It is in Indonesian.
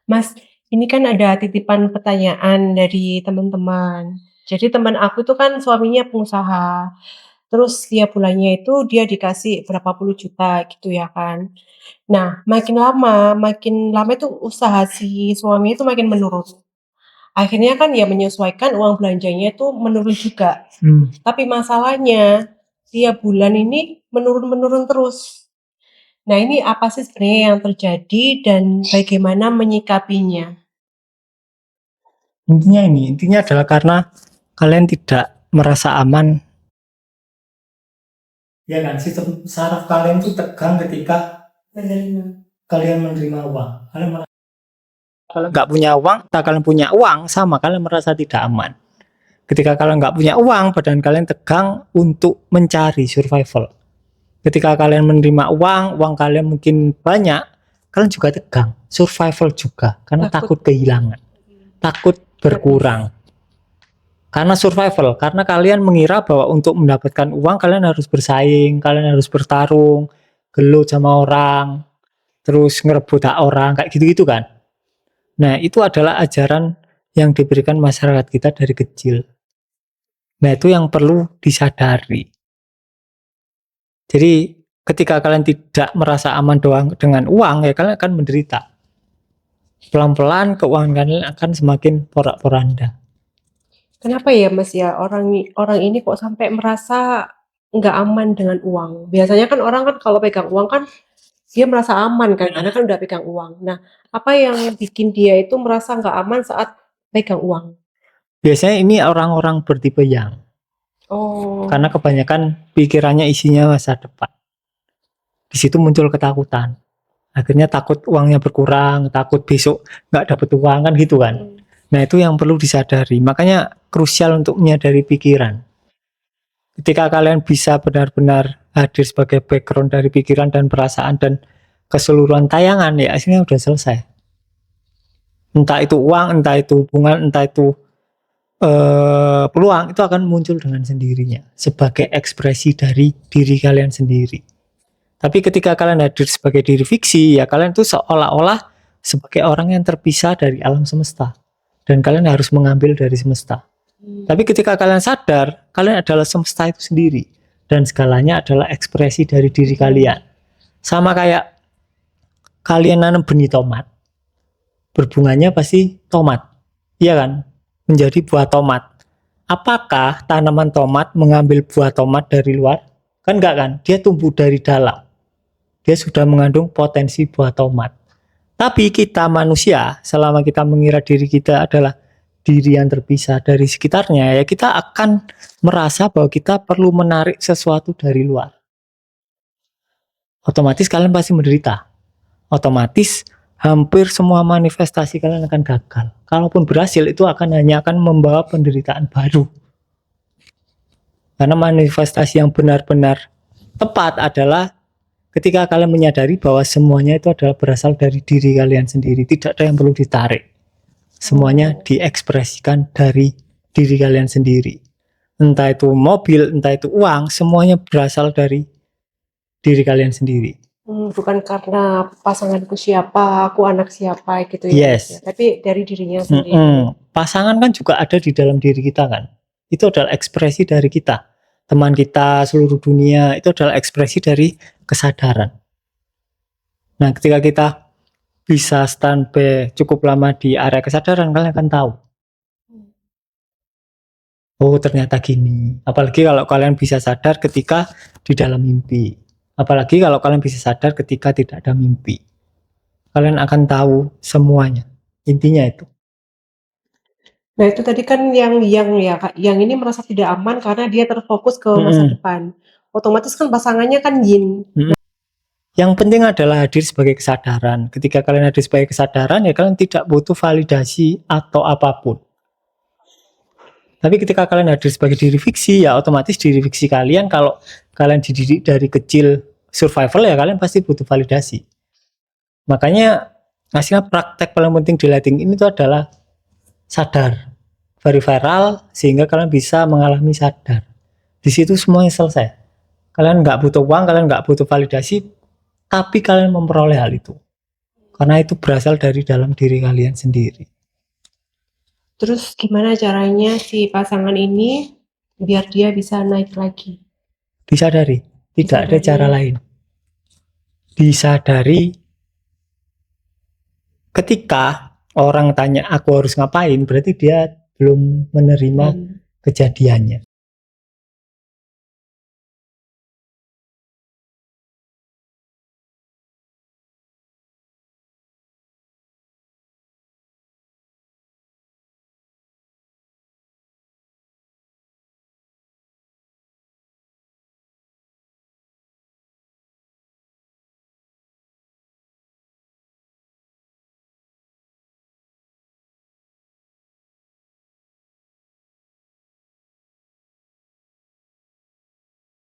Mas, ini kan ada titipan pertanyaan dari teman-teman. Jadi teman aku tuh kan suaminya pengusaha. Terus tiap bulannya itu dia dikasih berapa puluh juta gitu ya kan. Nah, makin lama itu usaha si suami itu makin menurun. Akhirnya kan ya menyesuaikan uang belanjanya itu menurun juga. Tapi masalahnya tiap bulan ini menurun-menurun terus. Nah, ini apa sih sebenarnya yang terjadi dan bagaimana menyikapinya? Intinya adalah karena kalian tidak merasa aman. Ya kan, sistem saraf kalian itu tegang ketika kalian menerima uang. Kalau nggak punya uang, ketika kalian punya uang, sama kalian merasa tidak aman. Ketika kalian nggak punya uang, badan kalian tegang untuk mencari survival. Ketika kalian menerima uang kalian mungkin banyak, kalian juga tegang, survival juga, karena takut kehilangan, takut berkurang. Karena survival, karena kalian mengira bahwa untuk mendapatkan uang kalian harus bersaing, kalian harus bertarung, gelut sama orang, terus ngerebut hak orang, kayak gitu-gitu kan. Nah, itu adalah ajaran yang diberikan masyarakat kita dari kecil. Nah, itu yang perlu disadari. Jadi, ketika kalian tidak merasa aman doang dengan uang, ya kalian akan menderita. Pelan-pelan keuangan kalian akan semakin porak-poranda. Kenapa ya Mas ya orang ini kok sampai merasa nggak aman dengan uang? Biasanya kan orang kan kalau pegang uang kan dia merasa aman kan karena kan udah pegang uang. Nah, apa yang bikin dia itu merasa nggak aman saat pegang uang? Biasanya ini orang-orang bertipe yang, Oh, karena kebanyakan pikirannya isinya masa depan. Di situ muncul ketakutan. Akhirnya takut uangnya berkurang, takut besok nggak dapet uang kan gitu kan. Nah, itu yang perlu disadari. Makanya krusial untuk menyadari pikiran. Ketika kalian bisa benar-benar hadir sebagai background dari pikiran dan perasaan dan keseluruhan tayangan, ya aslinya udah selesai. Entah itu uang, entah itu hubungan, entah itu peluang, itu akan muncul dengan sendirinya sebagai ekspresi dari diri kalian sendiri. Tapi ketika kalian hadir sebagai diri fiksi, ya kalian tuh seolah-olah sebagai orang yang terpisah dari alam semesta. Dan kalian harus mengambil dari semesta. Tapi ketika kalian sadar, kalian adalah semesta itu sendiri. Dan segalanya adalah ekspresi dari diri kalian. Sama kayak kalian nanam benih tomat. Berbunganya pasti tomat. Iya kan? Menjadi buah tomat. Apakah tanaman tomat mengambil buah tomat dari luar? Kan enggak kan? Dia tumbuh dari dalam. Dia sudah mengandung potensi buah tomat. Tapi kita manusia, selama kita mengira diri kita adalah diri yang terpisah dari sekitarnya, ya kita akan merasa bahwa kita perlu menarik sesuatu dari luar. Otomatis kalian pasti menderita. Otomatis hampir semua manifestasi kalian akan gagal. Kalaupun berhasil, itu hanya akan membawa penderitaan baru. Karena manifestasi yang benar-benar tepat adalah ketika kalian menyadari bahwa semuanya itu adalah berasal dari diri kalian sendiri, tidak ada yang perlu ditarik. Semuanya diekspresikan dari diri kalian sendiri. Entah itu mobil, entah itu uang, semuanya berasal dari diri kalian sendiri. Bukan karena pasanganku siapa, aku anak siapa gitu ya. Yes. Ya. Tapi dari dirinya sendiri. Pasangan kan juga ada di dalam diri kita kan. Itu adalah ekspresi dari kita. Teman kita, seluruh dunia, itu adalah ekspresi dari kesadaran. Nah, ketika kita bisa standby cukup lama di area kesadaran, kalian akan tahu. Oh, ternyata gini. Apalagi kalau kalian bisa sadar ketika di dalam mimpi. Apalagi kalau kalian bisa sadar ketika tidak ada mimpi. Kalian akan tahu semuanya. Intinya itu. Nah, itu tadi kan yang ya Kak, yang ini merasa tidak aman karena dia terfokus ke masa depan. Otomatis kan pasangannya kan yin. Yang penting adalah hadir sebagai kesadaran. Ketika kalian hadir sebagai kesadaran, ya kalian tidak butuh validasi atau apapun. Tapi ketika kalian hadir sebagai diri fiksi, ya otomatis diri fiksi kalian, kalau kalian dididik dari kecil survival, ya kalian pasti butuh validasi. Makanya hasilnya praktek paling penting di lighting ini tuh adalah sadar, very viral, sehingga kalian bisa mengalami sadar. Di situ semuanya selesai. Kalian nggak butuh uang, kalian nggak butuh validasi, tapi kalian memperoleh hal itu. karena itu berasal dari dalam diri kalian sendiri. Terus gimana caranya si pasangan ini biar dia bisa naik lagi? Disadari, tidak ada Disadari. cara lain. Disadari ketika orang tanya aku harus ngapain, berarti dia belum menerima kejadiannya.